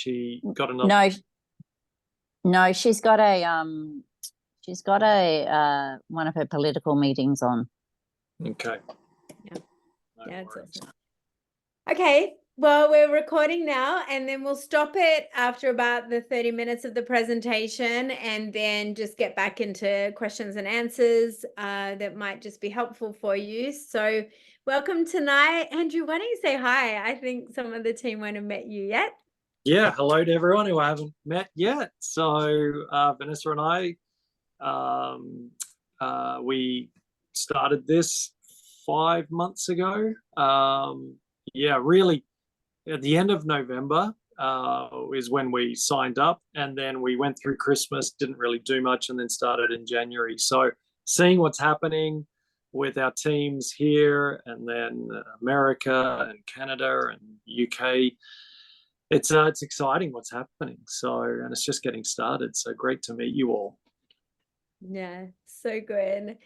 She got another. No, no, she's got a one of her political meetings on. Okay. Yeah. No Yeah, it's worries. awesome. Okay, well, we're recording now, and then we'll stop it after about the 30 minutes of the presentation, and then just get back into questions and answers that might just be helpful for you. So welcome tonight. Andrew, why don't you say hi? I think some of the team won't have met you yet. Yeah, hello to everyone who I haven't met yet. So Vanessa and I, we started this 5 months ago. Yeah, really at the end of November is when we signed up, and then we went through Christmas, didn't really do much, and then started in January. So seeing what's happening with our teams here, and then America and Canada and UK, it's exciting what's happening. So, and it's just getting started. So great to meet you all. Yeah, so good.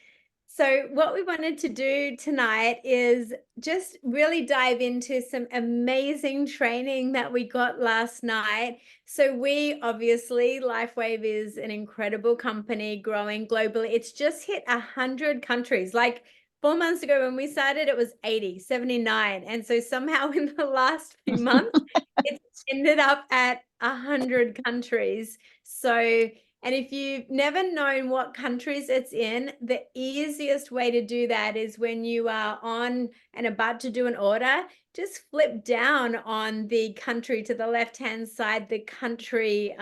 So what we wanted to do tonight is just really dive into some amazing training that we got last night. So we obviously, LifeWave is an incredible company growing globally. It's just hit 100 countries. Like 4 months ago when we started, it was 80, 79. And so somehow in the last few months, it's ended up at 100 countries. So and if you've never known what countries it's in, the easiest way to do that is when you are on and about to do an order, just flip down on the country to the left-hand side, the country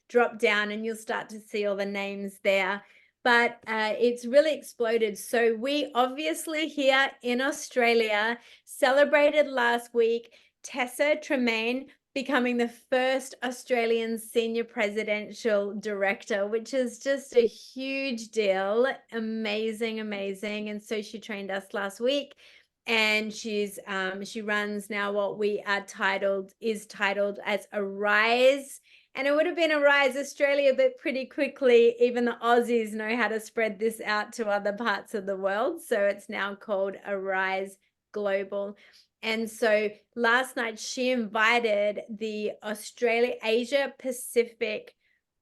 drop down, and you'll start to see all the names there. But it's really exploded. So we obviously here in Australia celebrated last week Tessa Tremaine becoming the first Australian senior presidential director, which is just a huge deal. Amazing, amazing. And so she trained us last week, and she runs now what we are titled as Arise. And it would have been Arise Australia, but pretty quickly, even the Aussies know how to spread this out to other parts of the world. So it's now called Arise Global. And so last night she invited the Asia Pacific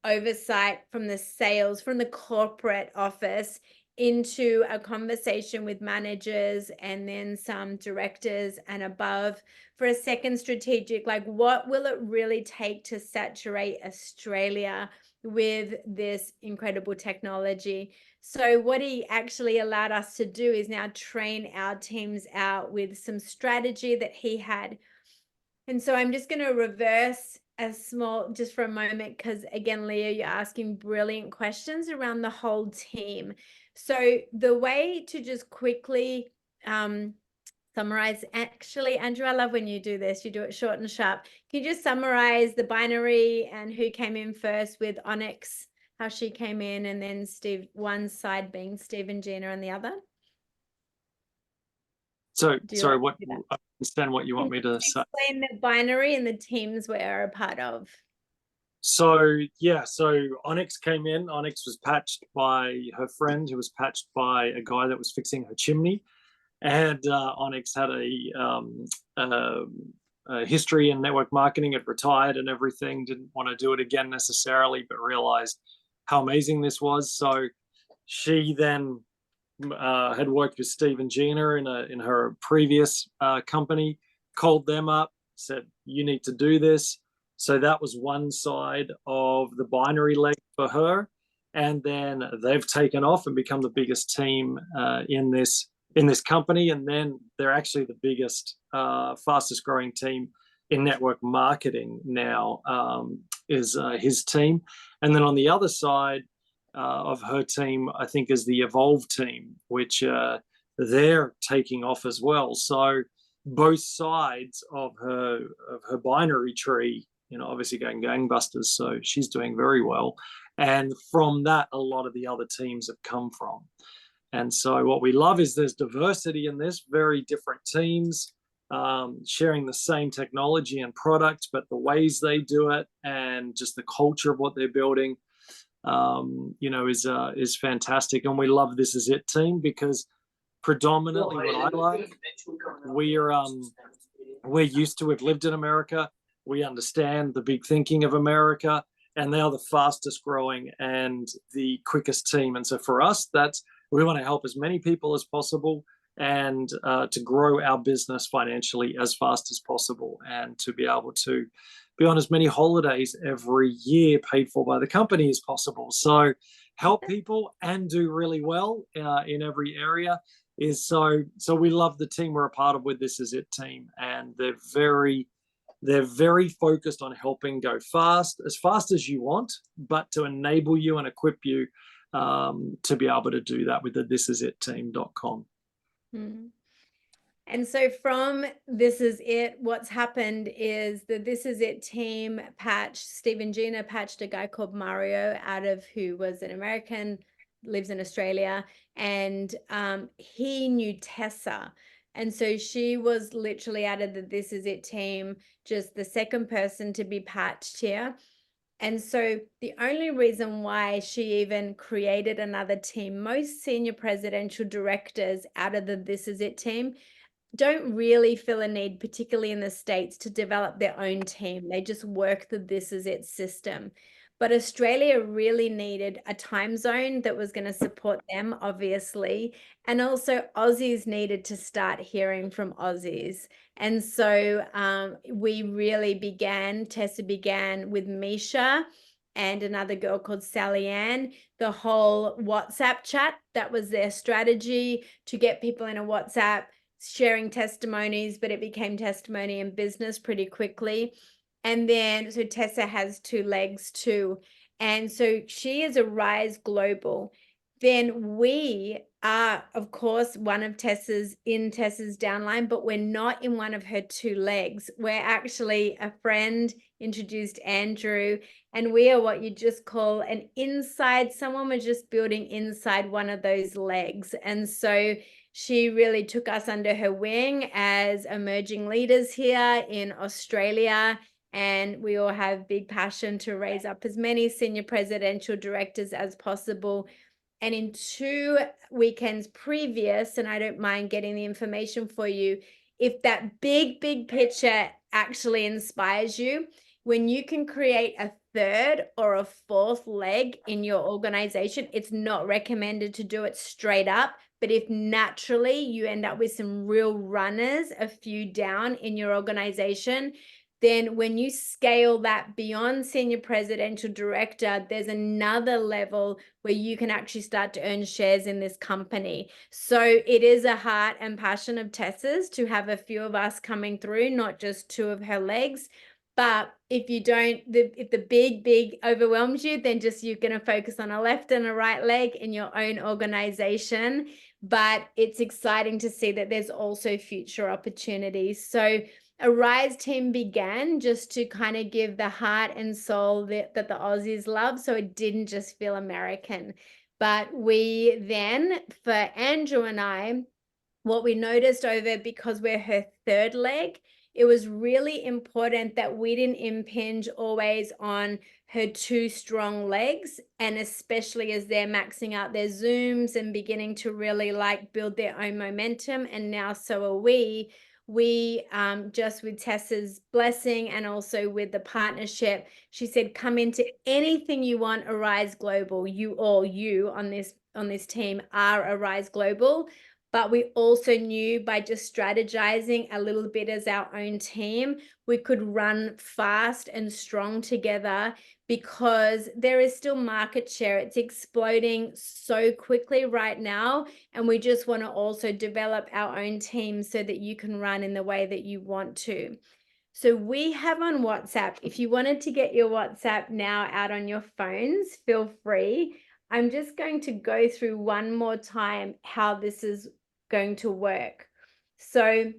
oversight from the sales, from the corporate office, into a conversation with managers and then some directors and above for a second strategic, like what will it really take to saturate Australia with this incredible technology. So what he actually allowed us to do is now train our teams out with some strategy that he had. And so I'm just going to reverse a small, just for a moment, because again, Leah, you're asking brilliant questions around the whole team. So the way to just quickly summarize, actually, Andrew, I love when you do this, you do it short and sharp. Can you just summarize the binary and who came in first with Onyx, how she came in, and then Steve, one side being Steve and Gina and the other? So sorry, what I understand what you want me to say. Explain the binary and the teams we're a part of. So yeah, so Onyx came in. Onyx was patched by her friend, who was patched by a guy that was fixing her chimney. And Onyx had a history in network marketing, had retired and everything, didn't want to do it again necessarily, but realized how amazing this was. So she then had worked with Steve and Gina in her previous company, called them up, said, you need to do this. So that was one side of the binary leg for her. And then they've taken off and become the biggest team in this company. And then they're actually the biggest, fastest growing team in network marketing now, is his team. And then on the other side of her team, I think, is the Evolve team, which they're taking off as well. So both sides of her binary tree, obviously going gangbusters. So she's doing very well. And from that, a lot of the other teams have come from. And so what we love is there's diversity in this, very different teams sharing the same technology and product, but the ways they do it and just the culture of what they're building, is fantastic. And we love This Is It team because predominantly what I like, we've lived in America. We understand the big thinking of America, and they are the fastest growing and the quickest team. And so for us, we want to help as many people as possible and to grow our business financially as fast as possible, and to be able to be on as many holidays every year paid for by the company as possible. So help people and do really well in every area is so we love the team we're a part of with This Is It team, and they're very focused on helping go as fast as you want, but to enable you and equip you to be able to do that with the thisisitteam.com. And so from This Is It, what's happened is the This Is It team patched, Stephen Gina patched a guy called Mario who was an American, lives in Australia, and he knew Tessa. And so she was literally out of the This Is It team, just the second person to be patched here. And so the only reason why she even created another team, most senior presidential directors out of the This Is It team don't really feel a need, particularly in the States, to develop their own team. They just work the This Is It system. But Australia really needed a time zone that was going to support them, obviously. And also Aussies needed to start hearing from Aussies. And so Tessa began with Misha and another girl called Sally Ann, the whole WhatsApp chat. That was their strategy, to get people in a WhatsApp, sharing testimonies, but it became testimony and business pretty quickly. And then, so Tessa has 2 legs too. And so she is a Rise Global. Then we are, of course, one of Tessa's downline, but we're not in one of her 2 legs. We're actually, a friend introduced Andrew, and we are what you just call someone was just building inside one of those legs. And so she really took us under her wing as emerging leaders here in Australia. And we all have big passion to raise up as many senior presidential directors as possible. And in 2 weekends previous, and I don't mind getting the information for you, if that big picture actually inspires you, when you can create a 3rd or a 4th leg in your organization, it's not recommended to do it straight up. But if naturally you end up with some real runners, a few down in your organization, then when you scale that beyond senior presidential director, there's another level where you can actually start to earn shares in this company. So it is a heart and passion of Tessa's to have a few of us coming through, not just 2 of her legs. But if the big overwhelms you, then just you're going to focus on a left and a right leg in your own organization. But it's exciting to see that there's also future opportunities. So a Rise team began just to kind of give the heart and soul that the Aussies love, so it didn't just feel American. But we then, for Andrew and I, what we noticed because we're her 3rd leg, it was really important that we didn't impinge always on her 2 strong legs, and especially as they're maxing out their Zooms and beginning to really build their own momentum, and now so are we just with Tessa's blessing and also with the partnership, she said, come into anything you want, Arise Global. You on this team are Arise Global. But we also knew by just strategizing a little bit as our own team, we could run fast and strong together, because there is still market share. It's exploding so quickly right now. And we just want to also develop our own team so that you can run in the way that you want to. So we have on WhatsApp, if you wanted to get your WhatsApp now out on your phones, feel free. I'm just going to go through one more time how this is going to work. So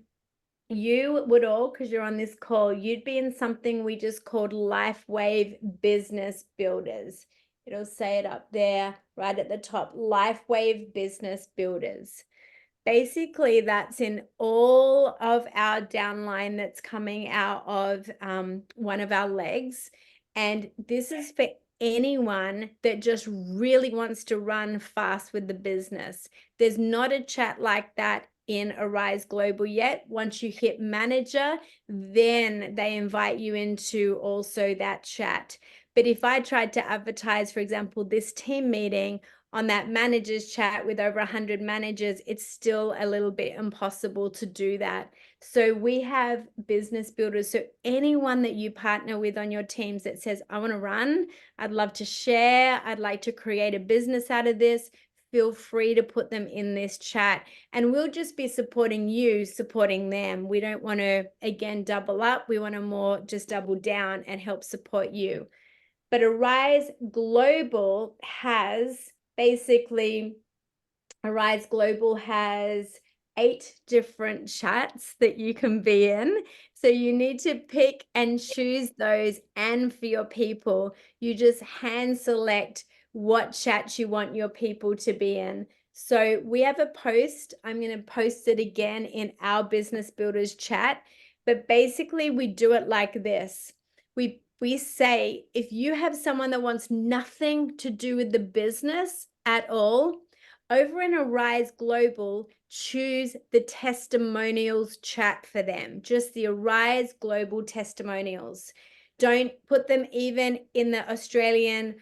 you would all, because you're on this call, you'd be in something we just called LifeWave Business Builders. It'll say it up there right at the top, LifeWave Business Builders. Basically, that's in all of our downline that's coming out of one of our legs. And this is for anyone that just really wants to run fast with the business. There's not a chat like that in Arise Global yet. Once you hit manager, then they invite you into also that chat. But if I tried to advertise, for example, this team meeting on that managers chat with over 100 managers, it's still a little bit impossible to do that. So we have business builders. So anyone that you partner with on your teams that says, I want to run, I'd love to share, I'd like to create a business out of this, feel free to put them in this chat. And we'll just be supporting you, supporting them. We don't want to, again, double up. We want to more just double down and help support you. But Arise Global has basically, Arise Global has 8 different chats that you can be in. So you need to pick and choose those, and for your people, you just hand select what chat you want your people to be in. So we have a post. I'm going to post it again in our Business Builders chat. But basically, we do it like this. We say, if you have someone that wants nothing to do with the business at all, over in Arise Global, choose the testimonials chat for them, just the Arise Global testimonials. Don't put them even in the Australian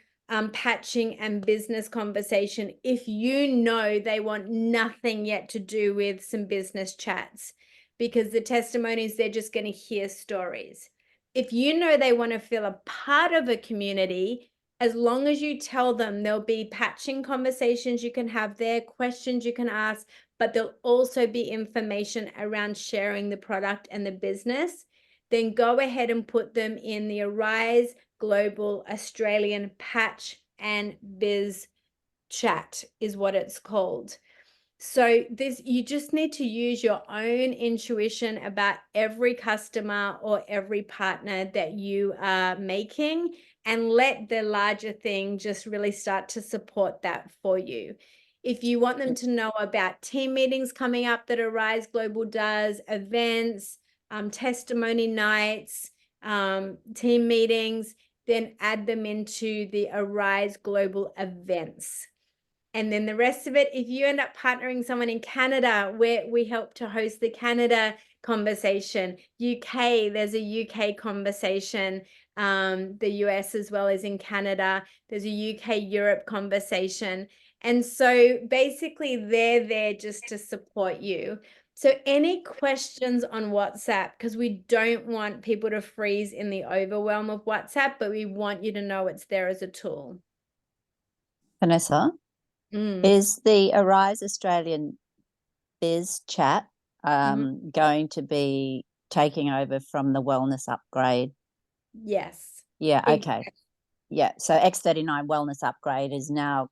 patching and business conversation if you know they want nothing yet to do with some business chats, because the testimonies, they're just going to hear stories. If you know they want to feel a part of a community, as long as you tell them, there'll be patching conversations you can have there, questions you can ask, but there'll also be information around sharing the product and the business, then go ahead and put them in the Arise Global Australian Patch and Biz chat is what it's called. So you just need to use your own intuition about every customer or every partner that you are making, and let the larger thing just really start to support that for you. If you want them to know about team meetings coming up that Arise Global does, events, testimony nights, team meetings, then add them into the Arise Global events. And then the rest of it, if you end up partnering someone in Canada, where we help to host the Canada conversation, UK, there's a UK conversation, the US as well as in Canada, there's a UK Europe conversation. And so basically they're there just to support you. So any questions on WhatsApp, because we don't want people to freeze in the overwhelm of WhatsApp, but we want you to know it's there as a tool. Vanessa, is the Arise Australian Biz chat going to be taking over from the Wellness Upgrade? Yes. Yeah, okay. Yeah, so X39 Wellness Upgrade is now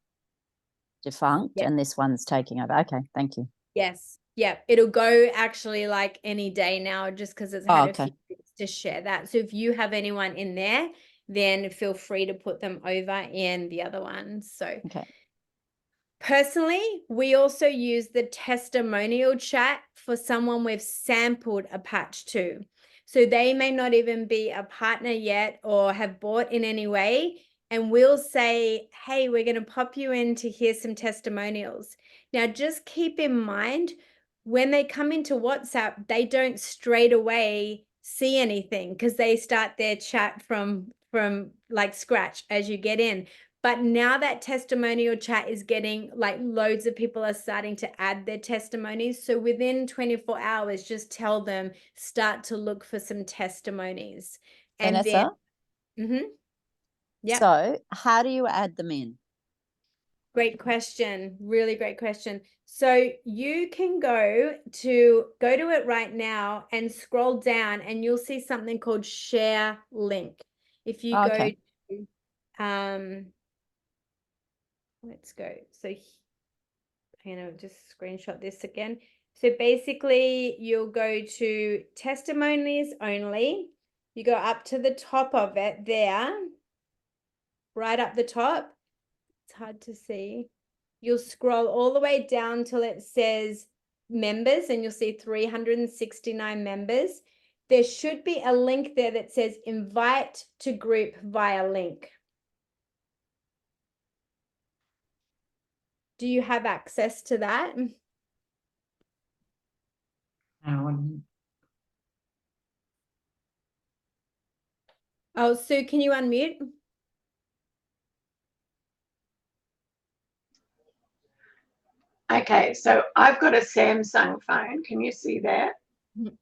defunct, and this one's taking over. Okay, thank you. Yes. Yeah, it'll go actually like any day now, just because it's had a few weeks to share that. So if you have anyone in there, then feel free to put them over in the other one. So personally, we also use the testimonial chat for someone we've sampled a patch to. So they may not even be a partner yet or have bought in any way. And we'll say, hey, we're going to pop you in to hear some testimonials. Now, just keep in mind, when they come into WhatsApp, they don't straight away see anything, because they start their chat from like scratch as you get in. But now that testimonial chat is getting, like, loads of people are starting to add their testimonies. So within 24 hours, just tell them, start to look for some testimonies. And Vanessa? then, So how do you add them in? Great question. Really great question. So you can go to it right now and scroll down, and you'll see something called share link. If you go to, let's go. So I'm going to just screenshot this again. So basically you'll go to testimonies only. You go up to the top of it there, right up the top. It's hard to see. You'll scroll all the way down till it says members, and you'll see 369 members. There should be a link there that says invite to group via link. Do you have access to that? Oh, Sue, can you unmute? Okay, so I've got a Samsung phone. Can you see that? Mhm.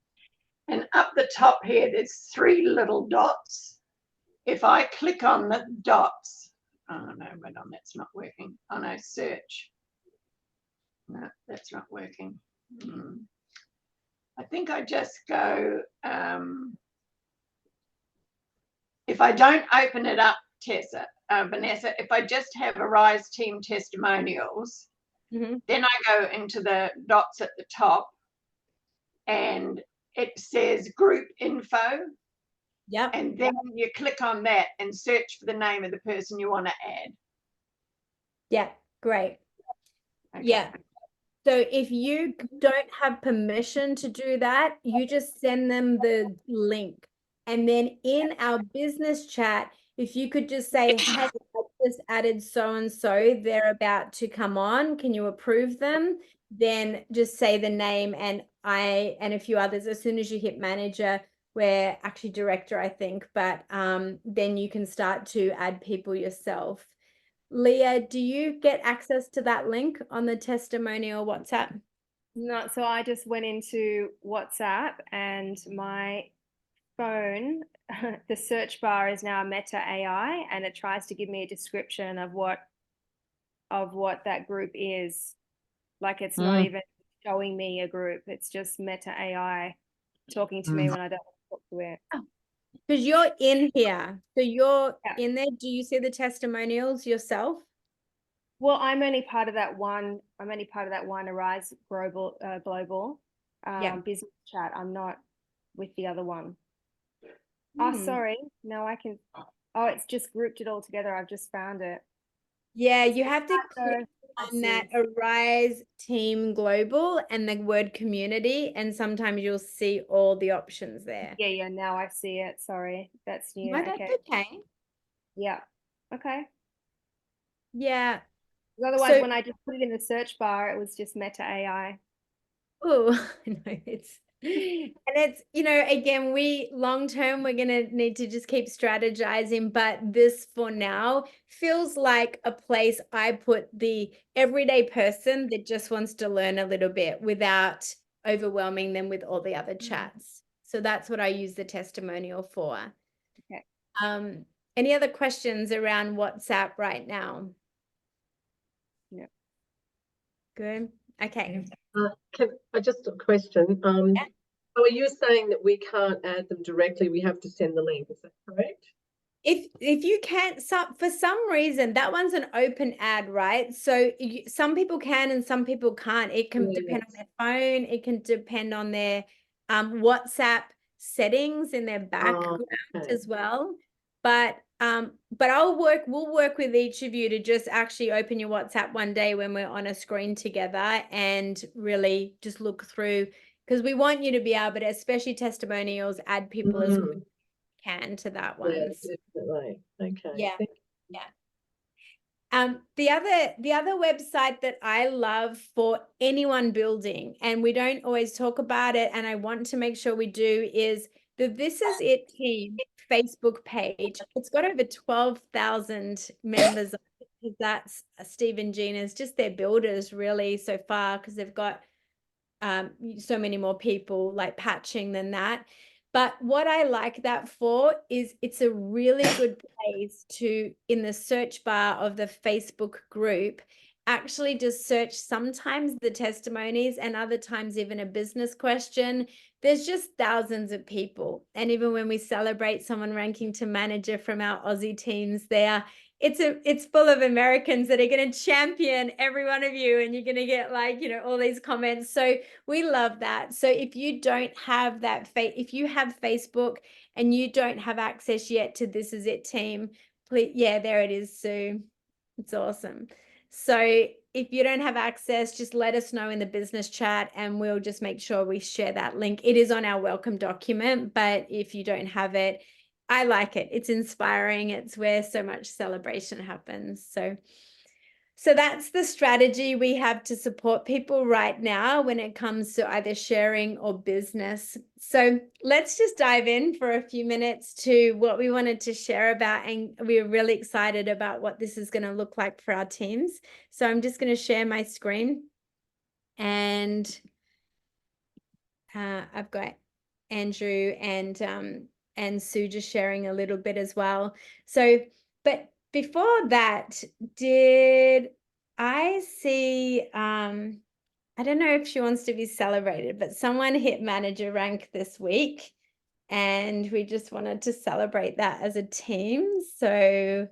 And up the top here, there's 3 little dots. If I click on the dots, oh no, hold on, that's not working. Oh no, search. No, that's not working. I think I just go, if I don't open it up, Vanessa, if I just have Arise Team Testimonials, Mhm. then I go into the dots at the top and it says group info. Yep. And then you click on that and search for the name of the person you want to add. Yeah, great. Okay. Yeah. So if you don't have permission to do that, you just send them the link. And then in our business chat, if you could just say, hey, I just added so-and-so, they're about to come on. Can you approve them? Then just say the name and a few others. As soon as you hit manager, we're actually director, I think, but then you can start to add people yourself. Leah, do you get access to that link on the testimonial WhatsApp? No, so I just went into WhatsApp and my phone, the search bar is now Meta AI and it tries to give me a description of what that group is. Like it's not even showing me a group. It's just Meta AI talking to me when I don't want to talk to it. Because you're in here. So you're Yeah. in there. Do you see the testimonials yourself? Well, I'm only part of that one Arise Global business chat. I'm not with the other one. Oh, sorry. No, I can. Oh, it's just grouped it all together. I've just found it. Yeah, you have to click I on that see. Arise Team Global and the word community, and sometimes you'll see all the options there. Yeah, now I see it. Sorry. That's new. No, that's Okay. okay. Yeah. Okay. Yeah. 'Cause otherwise, So- when I just put it in the search bar, it was just Meta AI. Oh, no, it's again, we long term we're gonna need to just keep strategizing, but this for now feels like a place I put the everyday person that just wants to learn a little bit without overwhelming them with all the other chats. So that's what I use the testimonial for. Okay. Any other questions around WhatsApp right now? Yeah. Good. Okay. Just a question. So are you saying that we can't add them directly? We have to send the link. Is that correct? If you can't, for some reason, that one's an open ad, right? So some people can and some people can't. It can depend on their phone. It can depend on their WhatsApp settings in their background as well. But we'll work with each of you to just actually open your WhatsApp one day when we're on a screen together and really just look through, because we want you to be able to, especially testimonials, add people as quick as you can to that one. Yeah, definitely. Okay. Yeah. The other website that I love for anyone building, and we don't always talk about it, and I want to make sure we do, is the This Is It team Facebook page. It's got over 12,000 members. That's Steve and Gina's, just their builders really so far, because they've got so many more people like patching than that. But what I like that for is it's a really good place to, in the search bar of the Facebook group, actually just search sometimes the testimonies and other times even a business question. There's just thousands of people. And even when we celebrate someone ranking to manager from our Aussie teams there, it's full of Americans that are going to champion every one of you, and you're going to get all these comments. So we love that. So if you don't have that, if you have Facebook and you don't have access yet to This Is It team, please, there it is, Sue. It's awesome. So if you don't have access, just let us know in the business chat and we'll just make sure we share that link. It is on our welcome document, but if you don't have it, I like it. It's inspiring. It's where so much celebration happens. So So that's the strategy we have to support people right now when it comes to either sharing or business. So let's just dive in for a few minutes to what we wanted to share about, and we're really excited about what this is going to look like for our teams. So I'm just going to share my screen, and I've got Andrew and Sue just sharing a little bit as well. So, but before that, did I see, I don't know if she wants to be celebrated, but someone hit manager rank this week, and we just wanted to celebrate that as a team. So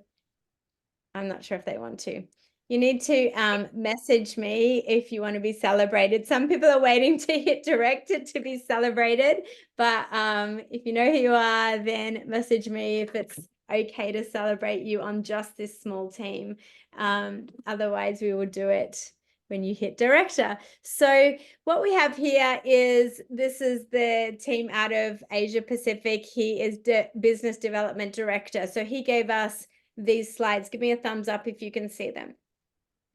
I'm not sure if they want to. You need to message me if you want to be celebrated. Some people are waiting to hit directed to be celebrated, but if you know who you are, then message me if it's okay to celebrate you on just this small team. Otherwise, we will do it when you hit director. So what we have here is, this is the team out of Asia Pacific. He is the business development director. So he gave us these slides. Give me a thumbs up if you can see them.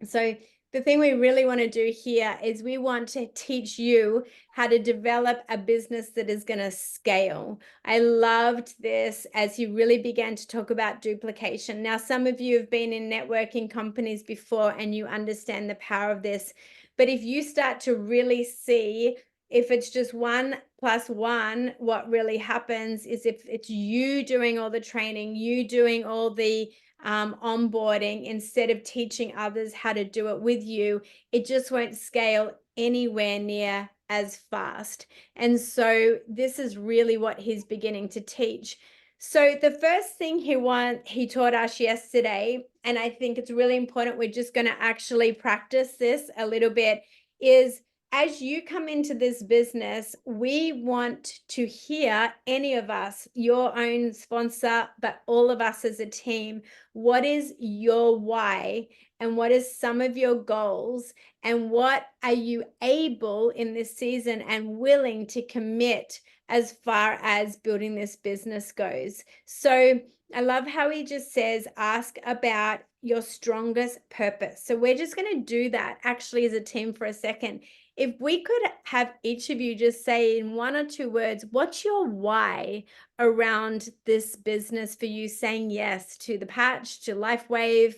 So the thing we really want to do here is we want to teach you how to develop a business that is going to scale. I loved this as you really began to talk about duplication. Now, some of you have been in networking companies before and you understand the power of this. But if you start to really see, if it's just 1 + 1, what really happens is, if it's you doing all the training, you doing all the onboarding, instead of teaching others how to do it with you, it just won't scale anywhere near as fast. And so this is really what he's beginning to teach. So the first thing he taught us yesterday, and I think it's really important, we're just going to actually practice this a little bit, is as you come into this business, we want to hear, any of us, your own sponsor, but all of us as a team, what is your why, and what is some of your goals, and what are you able in this season and willing to commit as far as building this business goes. So I love how he just says, ask about your strongest purpose. So we're just going to do that actually as a team for a second. If we could have each of you just say in 1 or 2 words, what's your why around this business for you saying yes to the Patch, to LifeWave?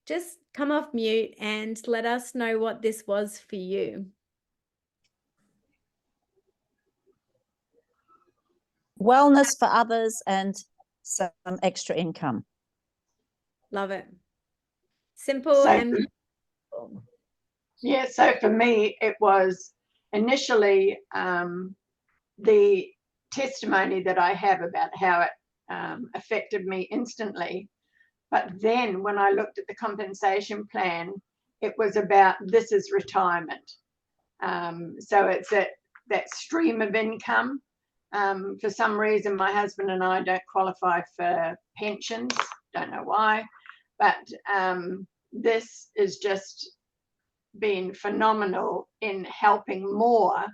Just come off mute and let us know what this was for you. Wellness for others and some extra income. Love it. Simple So and beautiful. Yeah, so for me, it was initially the testimony that I have about how it affected me instantly. But then when I looked at the compensation plan, it was about, this is retirement. So it's that stream of income. For some reason, my husband and I don't qualify for pensions. Don't know why. But this is just been phenomenal in helping more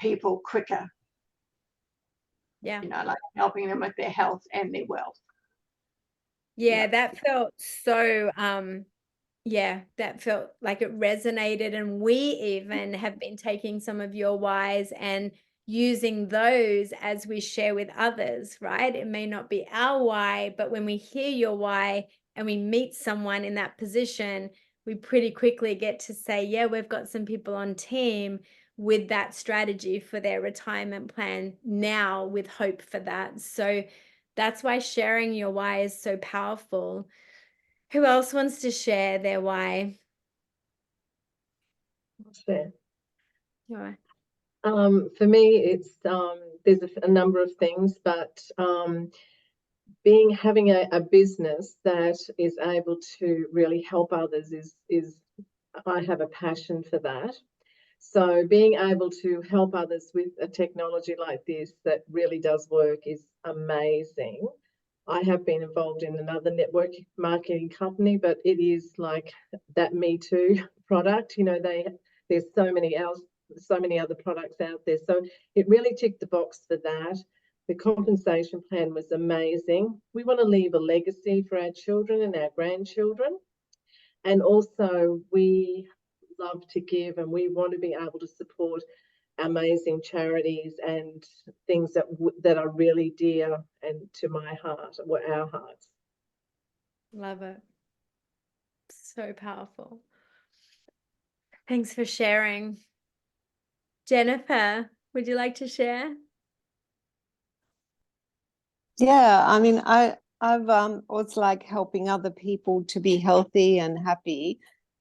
people quicker. Yeah. You know, like helping them with their health and their wealth. Yeah, that felt so, yeah, that felt like it resonated. And we even have been taking some of your whys and using those as we share with others, right? It may not be our why, but when we hear your why and we meet someone in that position, we pretty quickly get to say, yeah, we've got some people on team with that strategy for their retirement plan now, with hope for that. So that's why sharing your why is so powerful. Who else wants to share their why? Share. Sure. For me, it's there's a number of things, but having a business that is able to really help others is I have a passion for that. So being able to help others with a technology like this that really does work is amazing. I have been involved in another network marketing company, but it is like that Me Too product. You know, there's so many other products out there. So it really ticked the box for that. The compensation plan was amazing. We want to leave a legacy for our children and our grandchildren. And also we love to give, and we want to be able to support amazing charities and things that are really dear and to my heart, or our hearts. Love it. So powerful. Thanks for sharing. Jennifer, would you like to share? Yeah, I mean, I've always like helping other people to be healthy and happy.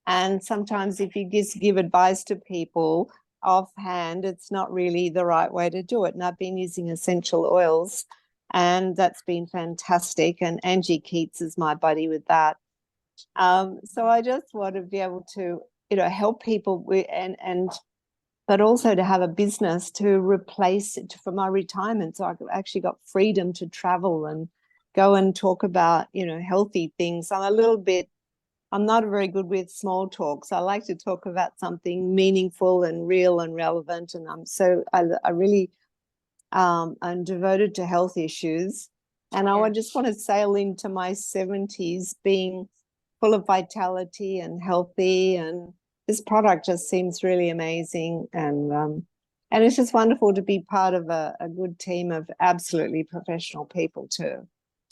And sometimes if you just give advice to people offhand, it's not really the right way to do it. And I've been using essential oils, and that's been fantastic. And Angie Keats is my buddy with that. So I just want to be able to, help people with, but also to have a business to replace it for my retirement. So I've actually got freedom to travel and go and talk about, healthy things. I'm not very good with small talk. So I like to talk about something meaningful and real and relevant. And I really, I'm devoted to health issues. And I just want to sail into my 70s being full of vitality and healthy, and this product just seems really amazing, and it's just wonderful to be part of a good team of absolutely professional people too.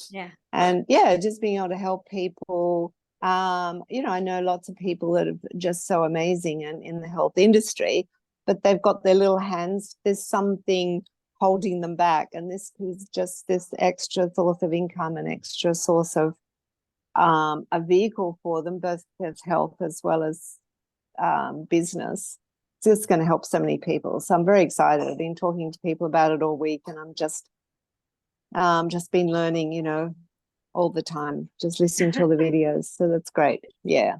Yeah. And just being able to help people. I know lots of people that are just so amazing and in the health industry, but they've got their little hands. There's something holding them back, and this is just this extra source of income, an extra source of a vehicle for them, both as health as well as business. It's just going to help so many people. So I'm very excited. I've been talking to people about it all week, and I'm just been learning, all the time, just listening to all the videos. So that's great. Yeah.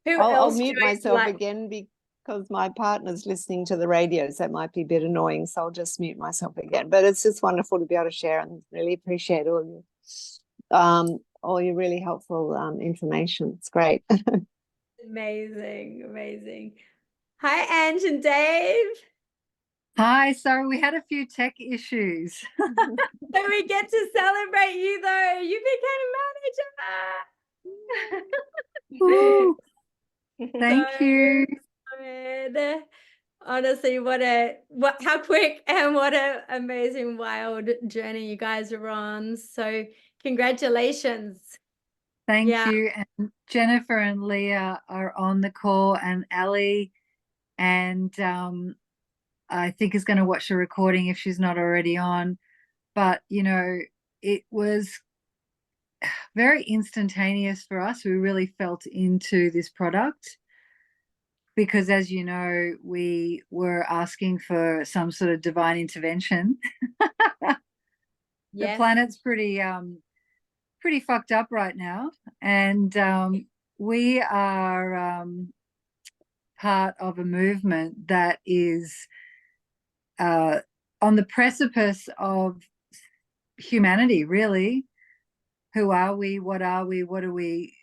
I'll mute myself again because my partner's listening to the radio, so it might be a bit annoying. So I'll just mute myself again. But it's just wonderful to be able to share, and really appreciate all your really helpful information. It's great. Amazing, amazing. Hi, Ange and Dave. Hi, sorry, we had a few tech issues. So we get to celebrate you though. You became manager. Woo. Thank So you. good. Honestly, how quick and what a amazing, wild journey you guys are on. So congratulations. Thank you. And Jennifer and Leah are on the call, and Ali, and I think is going to watch the recording if she's not already on. But, it was very instantaneous for us. We really felt into this product because, as you know, we were asking for some sort of divine intervention. The planet's pretty fucked up right now, and we are part of a movement that is on the precipice of humanity, really. Who are we? What are we? What are we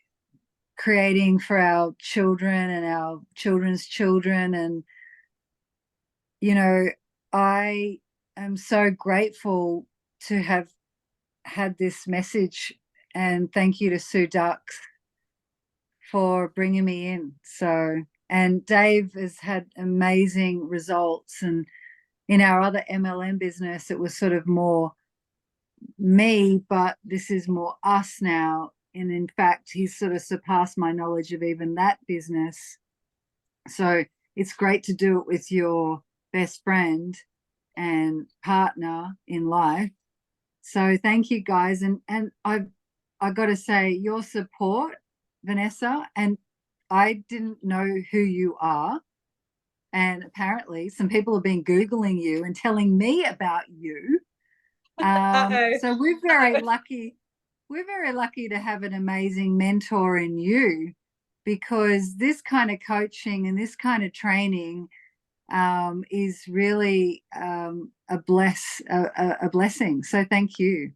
creating for our children and our children's children? And I am so grateful to have had this message, and thank you to Sue Dux for bringing me in. And Dave has had amazing results, and in our other MLM business it was sort of more me, but this is more us now, and in fact he's sort of surpassed my knowledge of even that business. So it's great to do it with your best friend and partner in life. So thank you guys, and I've got to say, your support, Vanessa, and I didn't know who you are, and apparently some people have been Googling you and telling me about you. So we're very lucky. We're very lucky to have an amazing mentor in you, because this kind of coaching and this kind of training is really a blessing. So thank you.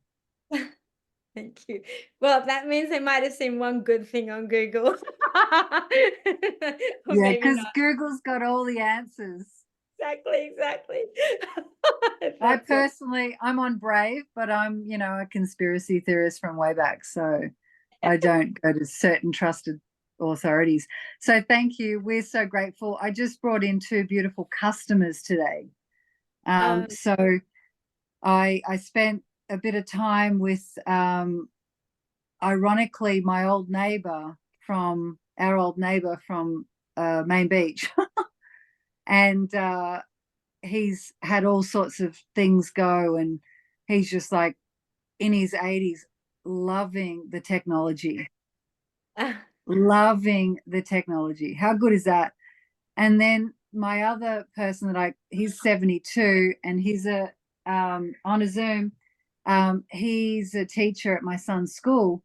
Thank you. Well, that means they might have seen one good thing on Google. Yeah, because Google's got all the answers. Exactly. I'm on Brave, but I'm, a conspiracy theorist from way back. So I don't go to certain trusted authorities. So thank you. We're so grateful. I just brought in 2 beautiful customers today. So I spent a bit of time with, ironically, my old neighbor from Main Beach. And he's had all sorts of things go, and he's just like in his 80s, loving the technology. Loving the technology. How good is that? And then my other person he's 72, and he's on a Zoom. He's a teacher at my son's school,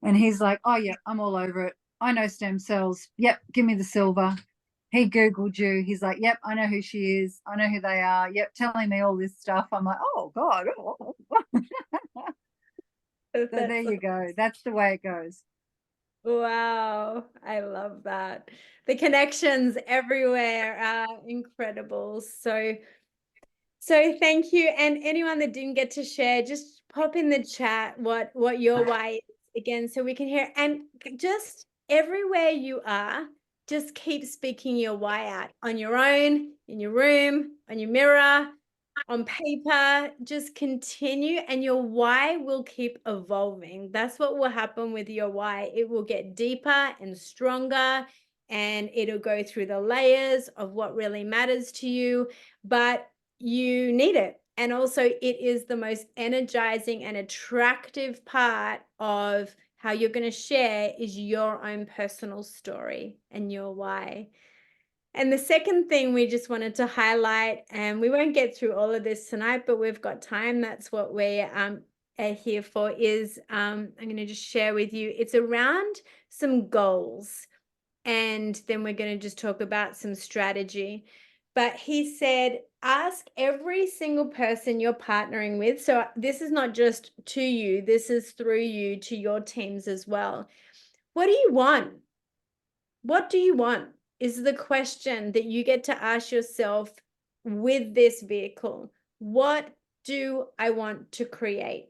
and he's like, oh yeah, I'm all over it. I know stem cells. Yep, give me the silver. He Googled you. He's like, yep, I know who she is. I know who they are. Yep, telling me all this stuff. I'm like, oh God. So there you go. That's the way it goes. Wow, I love that. The connections everywhere are incredible. So thank you. And anyone that didn't get to share, just pop in the chat what your why is again, so we can hear. And just everywhere you are, just keep speaking your why out on your own, in your room, on your mirror, on paper. Just continue, and your why will keep evolving. That's what will happen with your why. It will get deeper and stronger, and it'll go through the layers of what really matters to you, but you need it. And also, it is the most energizing and attractive part of how you're going to share is your own personal story and your why. And the second thing we just wanted to highlight, and we won't get through all of this tonight, but we've got time. That's what we're here for, is I'm going to just share with you. It's around some goals, and then we're going to just talk about some strategy. But he said, ask every single person you're partnering with. So this is not just to you, this is through you to your teams as well. What do you want? What do you want is the question that you get to ask yourself with this vehicle. What do I want to create?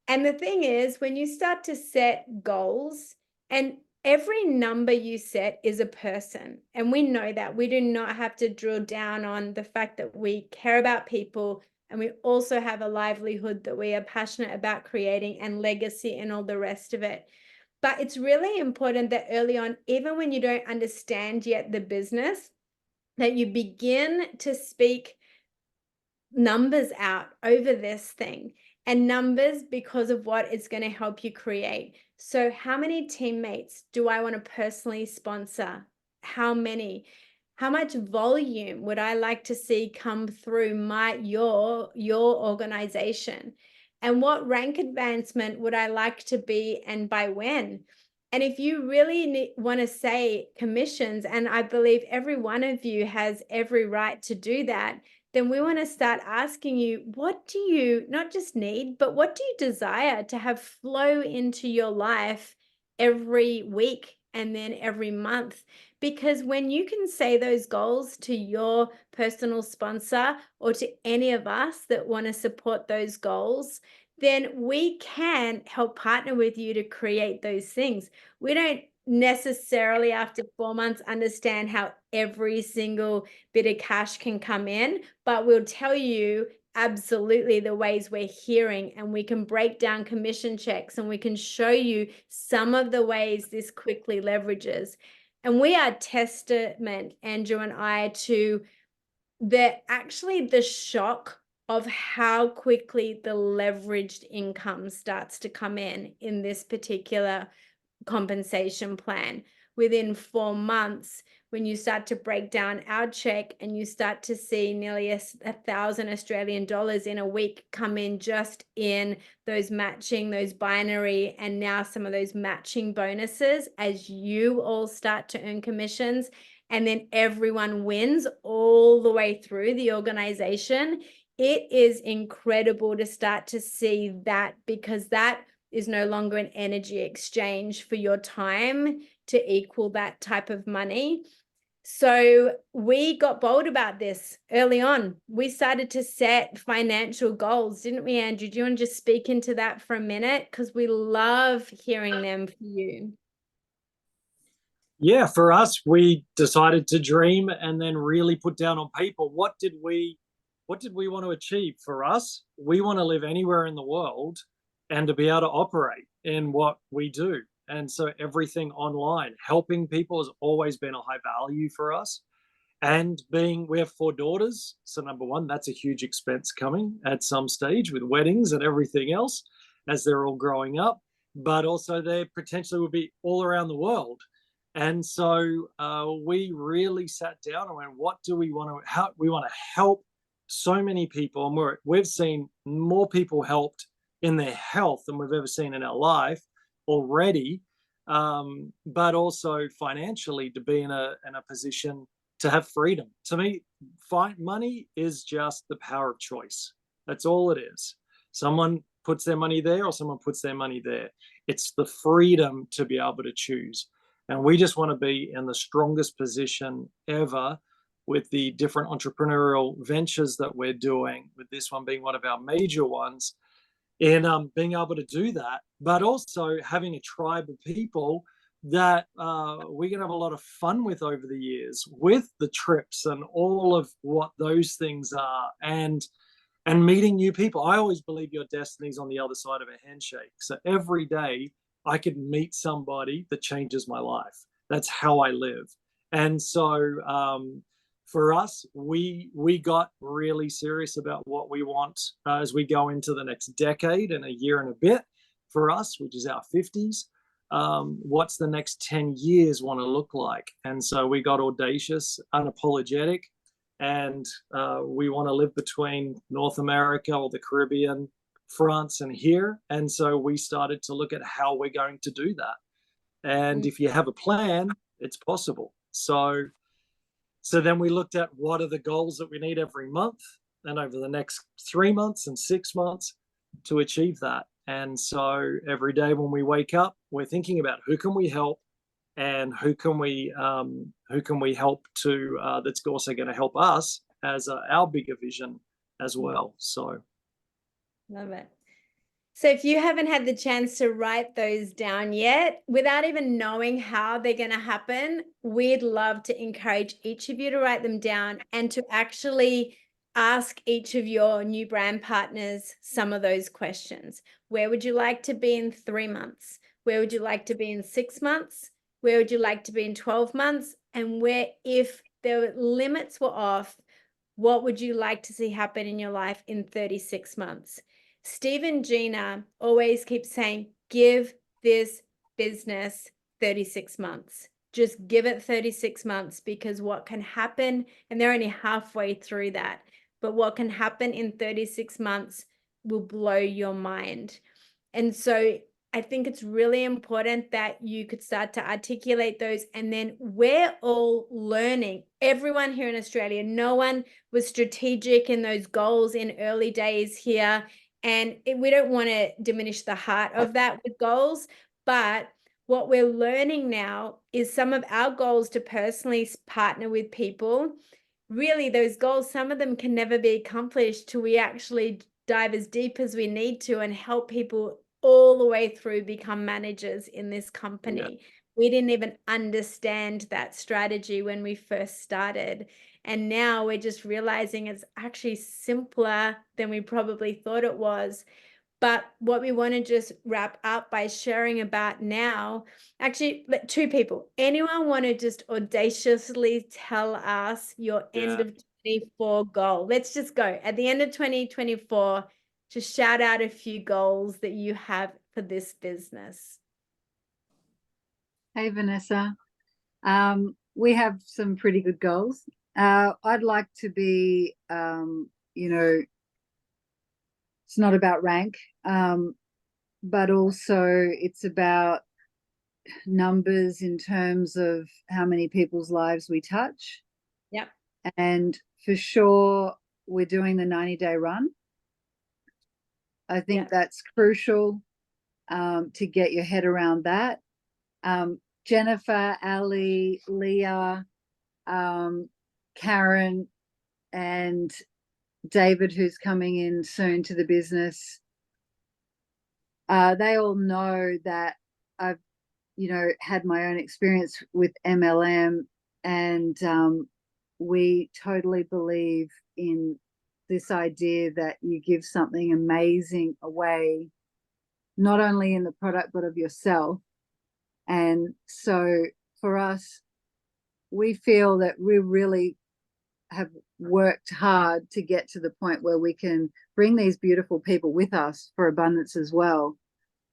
And the thing is, when you start to set goals, and every number you set is a person, and we know that. We do not have to drill down on the fact that we care about people, and we also have a livelihood that we are passionate about creating, and legacy and all the rest of it. But it's really important that early on, even when you don't understand yet the business, that you begin to speak numbers out over this thing. And numbers because of what it's going to help you create. So how many teammates do I want to personally sponsor? How many? How much volume would I like to see come through your organization? And what rank advancement would I like to be, and by when? And if you really want to say commissions, and I believe every one of you has every right to do that, then we want to start asking you, what do you not just need, but what do you desire to have flow into your life every week and then every month? Because when you can say those goals to your personal sponsor or to any of us that want to support those goals, then we can help partner with you to create those things. We don't necessarily after 4 months understand how every single bit of cash can come in, but we'll tell you absolutely the ways we're hearing, and we can break down commission checks, and we can show you some of the ways this quickly leverages. And we are testament, Andrew and I, to the shock of how quickly the leveraged income starts to come in this particular compensation plan. Within 4 months, when you start to break down our check and you start to see nearly 1,000 Australian dollars in a week come in just in those matching, those binary, and now some of those matching bonuses as you all start to earn commissions, and then everyone wins all the way through the organization. It is incredible to start to see that, because that is no longer an energy exchange for your time to equal that type of money. So we got bold about this early on. We started to set financial goals, didn't we, Andrew? Do you want to just speak into that for a minute? Because we love hearing them from you. Yeah, for us, we decided to dream and then really put down on paper what did we want to achieve. For us, we want to live anywhere in the world and to be able to operate in what we do. And so everything online, helping people has always been a high value for us. And we have 4 daughters. So number one, that's a huge expense coming at some stage with weddings and everything else as they're all growing up. But also they potentially will be all around the world. And so we really sat down and went, what do we want to, how we want to help so many people. And we've seen more people helped in their health than we've ever seen in our life already. But also financially to be in a position to have freedom. To me, money is just the power of choice. That's all it is. Someone puts their money there or someone puts their money there. It's the freedom to be able to choose. And we just want to be in the strongest position ever with the different entrepreneurial ventures that we're doing, with this one being one of our major ones, in being able to do that, but also having a tribe of people that we're going to have a lot of fun with over the years, with the trips and all of what those things are, and meeting new people. I always believe your destiny's on the other side of a handshake. So every day I could meet somebody that changes my life. That's how I live. And so for us, we got really serious about what we want as we go into the next decade and a year and a bit for us, which is our 50s. What's the next 10 years want to look like? And so we got audacious, unapologetic, and we want to live between North America or the Caribbean, France, and here. And so we started to look at how we're going to do that. And if you have a plan, it's possible. So then we looked at what are the goals that we need every month and over the next 3 months and 6 months to achieve that. And so every day when we wake up, we're thinking about who can we help and who can we help to that's also going to help us as our bigger vision as well. So Love it. So if you haven't had the chance to write those down yet, without even knowing how they're going to happen, we'd love to encourage each of you to write them down and to actually ask each of your new brand partners some of those questions. Where would you like to be in 3 months? Where would you like to be in 6 months? Where would you like to be in 12 months? And where, if the limits were off, what would you like to see happen in your life in 36 months? Steve and Gina always keep saying, give this business 36 months. Just give it 36 months, because what can happen, and they're only halfway through that, but what can happen in 36 months will blow your mind. And so I think it's really important that you could start to articulate those. And then we're all learning. Everyone here in Australia, no one was strategic in those goals in early days here. And we don't want to diminish the heart of that with goals, but what we're learning now is some of our goals to personally partner with people. Really, those goals, some of them can never be accomplished till we actually dive as deep as we need to and help people all the way through become managers in this company. Yeah. We didn't even understand that strategy when we first started. And now we're just realizing it's actually simpler than we probably thought it was. But what we want to just wrap up by sharing about now, actually, 2 people. Anyone want to just audaciously tell us your end of 24 goal? Let's just go. At the end of 2024, just shout out a few goals that you have for this business. Hey, Vanessa. We have some pretty good goals. I'd like to be, it's not about rank, but also it's about numbers in terms of how many people's lives we touch. Yep. And for sure, we're doing the 90-day run. I think that's crucial to get your head around that. Jennifer, Ali, Leah, Karen, and David, who's coming in soon to the business, they all know that I've you know, had my own experience with MLM, and we totally believe in this idea that you give something amazing away, not only in the product, but of yourself. And so for us, we feel that we really have worked hard to get to the point where we can bring these beautiful people with us for abundance as well.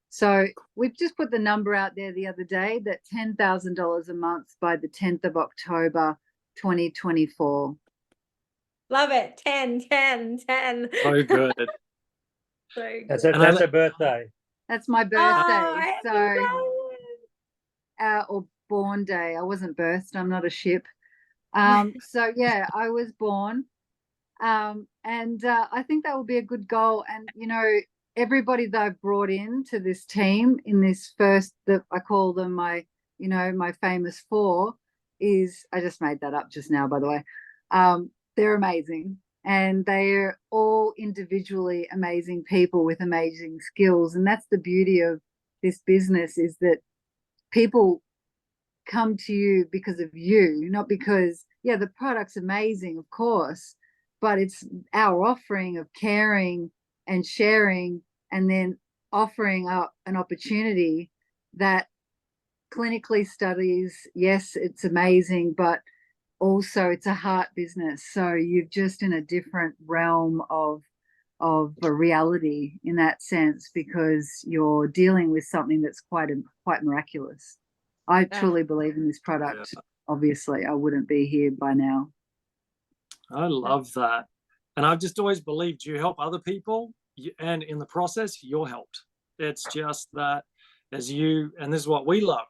So we've just put the number out there the other day that $10,000 a month by the 10th of October, 2024. Love it. 10, 10, 10. So good. So good. That's a, And I that's li- a birthday. That's my Oh, birthday. happy So, birthday. or born day. I wasn't birthed. I'm not a ship. So yeah, I was born. And I think that will be a good goal. And, you know, everybody that I've brought in to this team in this first, that I call them my, you know, my famous four, is, I just made that up just now, by the way. They're amazing. And they're all individually amazing people with amazing skills. And that's the beauty of this business, is that people come to you because of you, not because, yeah, the product's amazing, of course, but it's our offering of caring and sharing, and then offering up an opportunity that clinically studies, yes, it's amazing, but also it's a heart business. So you're just in a different realm of a reality in that sense, because you're dealing with something that's quite miraculous. I truly believe in this product. Yeah. Obviously, I wouldn't be here by now. I love that. And I've just always believed you help other people, and in the process, you're helped. It's just that as you, and this is what we love,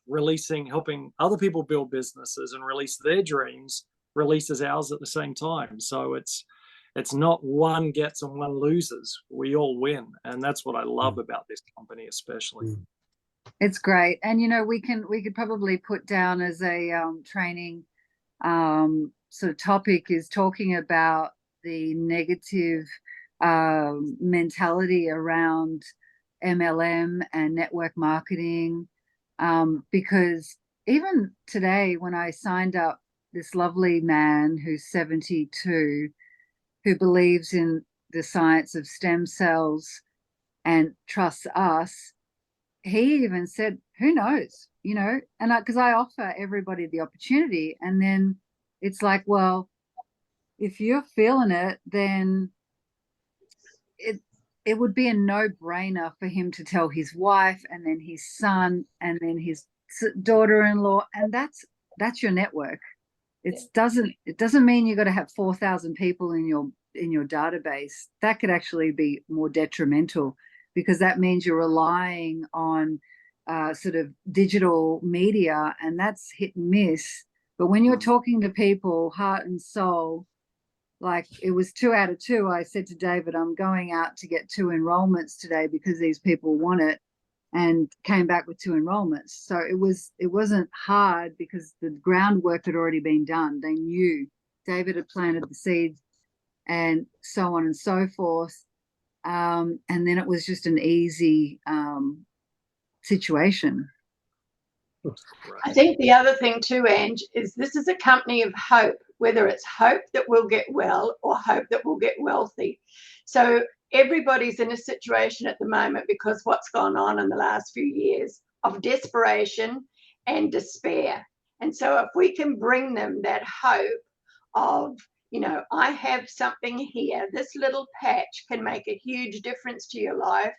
helping other people build businesses and release their dreams, releases ours at the same time. So it's not one gets and one loses. We all win. And that's what I love about this company, especially. It's great. And, you know, we could probably put down as a training sort of topic, is talking about the negative mentality around MLM and network marketing. Because even today, when I signed up this lovely man who's 72, who believes in the science of stem cells and trusts us, he even said, who knows, you know, and because I offer everybody the opportunity. And then it's like, well, if you're feeling it, then it would be a no-brainer for him to tell his wife, and then his son, and then his daughter-in-law, and that's your network. It doesn't mean you got to have 4,000 people in your database. That could actually be more detrimental, because that means you're relying on sort of digital media, and that's hit and miss. But when you're talking to people heart and soul, like it was 2 out of 2, I said to David, I'm going out to get 2 enrollments today because these people want it, and came back with 2 enrollments. So it wasn't hard, because the groundwork had already been done. They knew David had planted the seeds, and so on and so forth. And then it was just an easy situation. I think the other thing too, Ange, is this is a company of hope, whether it's hope that we'll get well or hope that we'll get wealthy. So everybody's in a situation at the moment, because what's gone on in the last few years, of desperation and despair. And so if we can bring them that hope of, you know, I have something here, this little patch can make a huge difference to your life.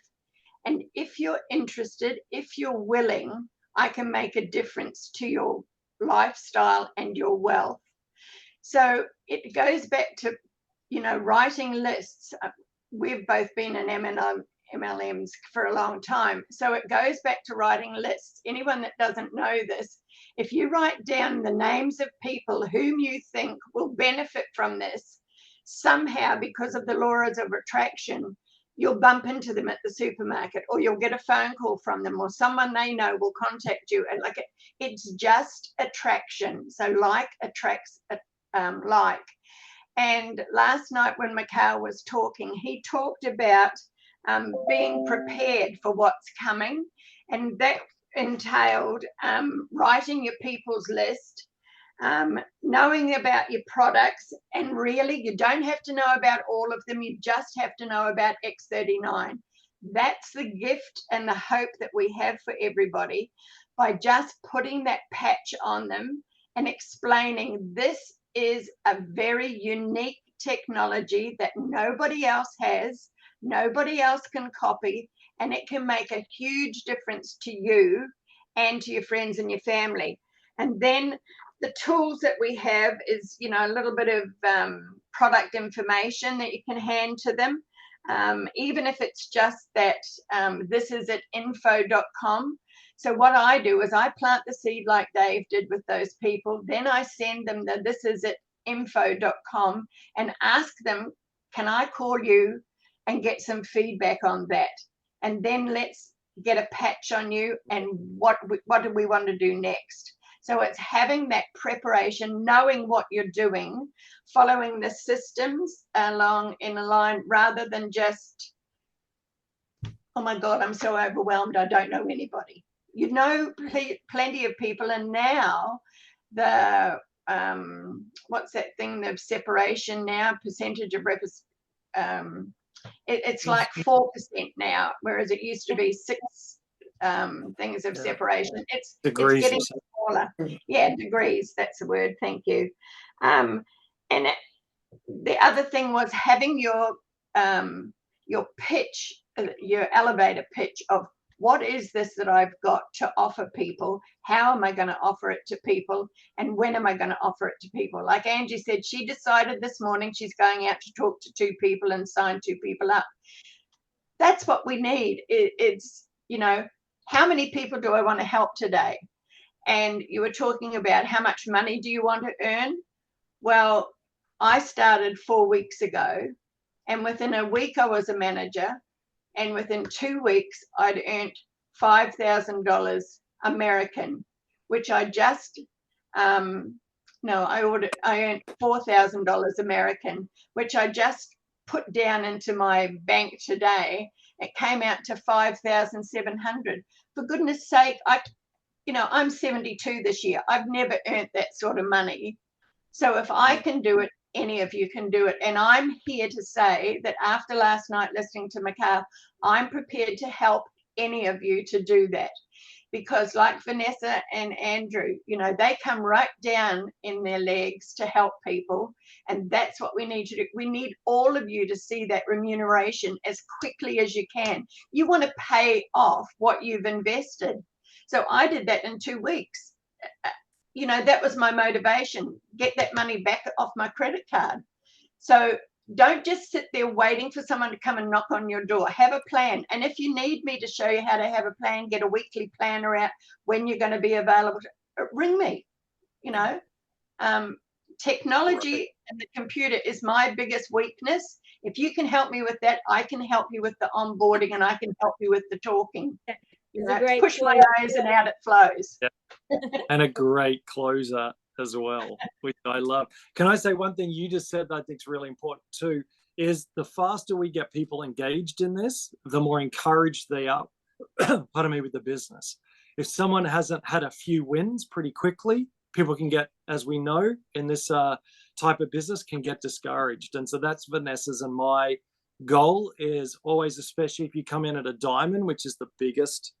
And if you're interested, if you're willing, I can make a difference to your lifestyle and your wealth. So it goes back to, you know, writing lists. We've both been in MLMs for a long time. So it goes back to writing lists. Anyone that doesn't know this, if you write down the names of people whom you think will benefit from this, somehow, because of the laws of attraction, you'll bump into them at the supermarket, or you'll get a phone call from them, or someone they know will contact you. And like it's just attraction. So like attracts like. And last night when Mikhail was talking, he talked about being prepared for what's coming. And that entailed writing your people's list, knowing about your products, and really you don't have to know about all of them, you just have to know about X39. That's the gift and the hope that we have for everybody, by just putting that patch on them and explaining this is a very unique technology that nobody else has, nobody else can copy, and it can make a huge difference to you and to your friends and your family. And then the tools that we have is, you know, a little bit of product information that you can hand to them, even if it's just that this is at info.com. So what I do is I plant the seed like Dave did with those people, then I send them the this is at info.com and ask them, can I call you and get some feedback on that? And then let's get a patch on you, and what do we want to do next? So it's having that preparation, knowing what you're doing, following the systems along in a line, rather than just, oh my God, I'm so overwhelmed, I don't know anybody. You know plenty of people, and now the what's that thing, the separation now, percentage of it's like 4% now, whereas it used to be 6 things of separation. It's Degrees getting or something. smaller. Yeah, degrees, that's the word, thank you. And the other thing was having your pitch, your elevator pitch of what is this that I've got to offer people? How am I going to offer it to people? And when am I going to offer it to people? Like Angie said, she decided this morning she's going out to talk to 2 people and sign 2 people up. That's what we need. It's, you know, how many people do I want to help today? And you were talking about how much money do you want to earn? Well, I started 4 weeks ago, and within a week I was a manager, and within 2 weeks I'd earned $5,000 American, which I just I earned $4,000 American, which I just put down into my bank today. It came out to 5,700. For goodness sake, I'm 72 this year. I've never earned that sort of money. So if I can do it, any of you can do it. And I'm here to say that after last night listening to Mikhail, I'm prepared to help any of you to do that. Because like Vanessa and Andrew, you know, they come right down in their legs to help people. And that's what we need to do. We need all of you to see that remuneration as quickly as you can. You want to pay off what you've invested. So I did that in 2 weeks. You know, that was my motivation, get that money back off my credit card. So don't just sit there waiting for someone to come and knock on your door. Have a plan. And if you need me to show you how to have a plan, get a weekly planner out when you're going to be available, ring me. You know, technology and the computer is my biggest weakness. If you can help me with that, I can help you with the onboarding, and I can help you with the talking. You know, push my nose and out it flows. Yeah. And a great closer as well, which I love. Can I say one thing you just said that I think is really important too, is the faster we get people engaged in this, the more encouraged they are, pardon me, with the business. If someone hasn't had a few wins pretty quickly, people can get, as we know, in this type of business, can get discouraged. And so that's Vanessa's and my goal is always, especially if you come in at a diamond, which is the biggest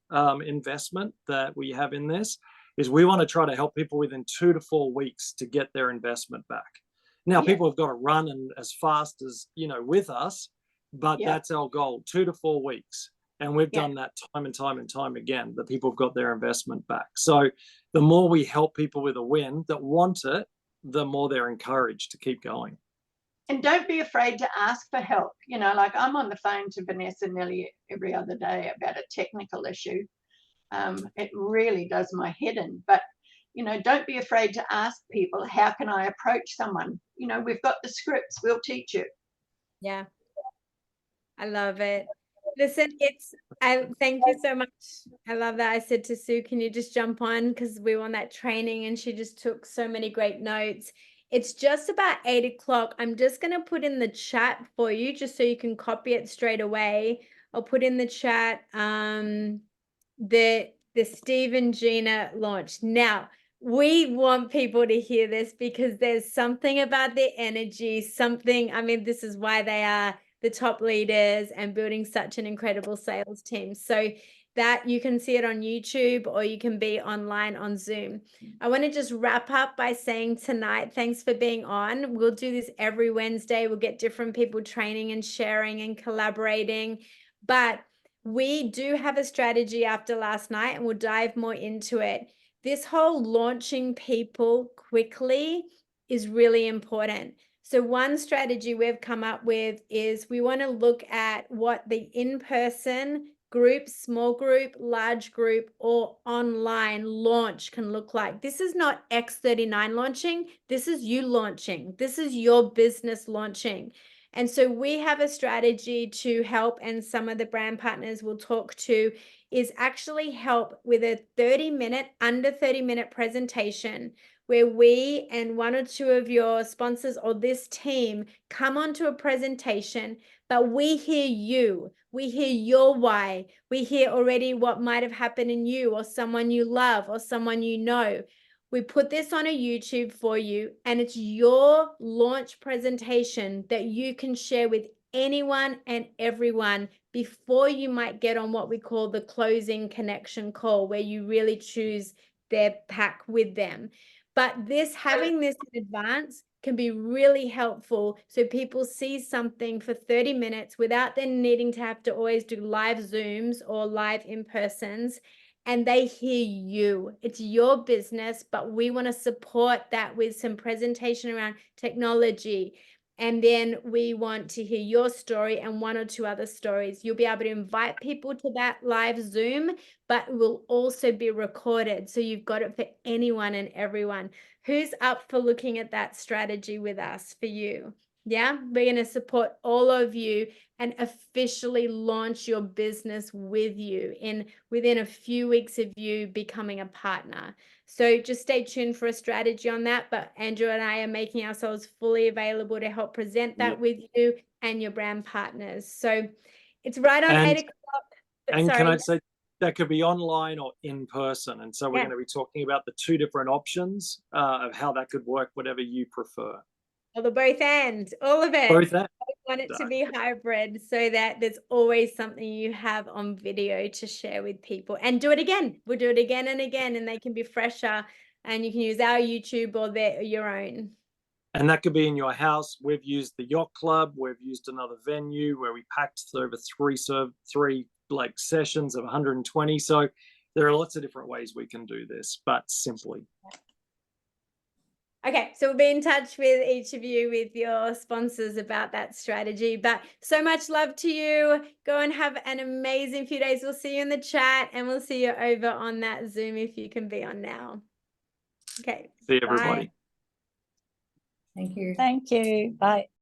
investment that we have in this, is we want to try to help people within 2 to 4 weeks to get their investment back. Now, people have got to run and as fast as, you know, with us, but that's our goal, 2 to 4 weeks. And we've done that time and time and time again, that people have got their investment back. So the more we help people with a win that want it, the more they're encouraged to keep going. And don't be afraid to ask for help. You know, like I'm on the phone to Vanessa nearly every other day about a technical issue. It really does my head in. But, you know, don't be afraid to ask people, how can I approach someone? You know, we've got the scripts, we'll teach you. Yeah. I love it. Listen, thank you so much. I love that. I said to Sue, can you just jump on? Because we were on that training and she just took so many great notes. It's just about 8 o'clock. I'm just going to put in the chat for you just so you can copy it straight away. I'll put in the chat the the Steve and Gina launch. Now, we want people to hear this because there's something about their energy, I mean, this is why they are the top leaders and building such an incredible sales team. So that you can see it on YouTube or you can be online on Zoom. I want to just wrap up by saying tonight, thanks for being on. We'll do this every Wednesday. We'll get different people training and sharing and collaborating. But we do have a strategy after last night and we'll dive more into it. This whole launching people quickly is really important. So one strategy we've come up with is we want to look at what the in-person group, small group, large group, or online launch can look like. This is not X39 launching. This is you launching. This is your business launching. And so we have a strategy to help, and some of the brand partners we'll talk to is actually help with a 30-minute, under 30-minute presentation where we and one or two of your sponsors or this team come onto a presentation, but we hear you. We hear your why. We hear already what might have happened in you or someone you love or someone you know. We put this on a YouTube for you, and it's your launch presentation that you can share with anyone and everyone before you might get on what we call the closing connection call, where you really choose their pack with them. But having this in advance can be really helpful so people see something for 30 minutes without then needing to have to always do live Zooms or live in-persons, and they hear you. It's your business, but we want to support that with some presentation around technology. And then we want to hear your story and one or two other stories. You'll be able to invite people to that live Zoom, but it will also be recorded. So you've got it for anyone and everyone. Who's up for looking at that strategy with us for you? Yeah, we're going to support all of you and officially launch your business with you within a few weeks of you becoming a partner. So just stay tuned for a strategy on that. But Andrew and I are making ourselves fully available to help present that with you and your brand partners. So it's right on 8 o'clock. And Sorry. can I say that could be online or in person? And so we're going to be talking about the two different options of how that could work, whatever you prefer. Or the both and, all of it. Both ends. I want it to be hybrid so that there's always something you have on video to share with people, and do it again. We'll do it again and again, and they can be fresher, and you can use our YouTube or your own. And that could be in your house. We've used the Yacht Club. We've used another venue where we packed over three like sessions of 120. So there are lots of different ways we can do this, but simply. Okay, so we'll be in touch with each of you with your sponsors about that strategy. But so much love to you. Go and have an amazing few days. We'll see you in the chat, and we'll see you over on that Zoom if you can be on now. Okay. See everybody. Bye. Thank you. Bye.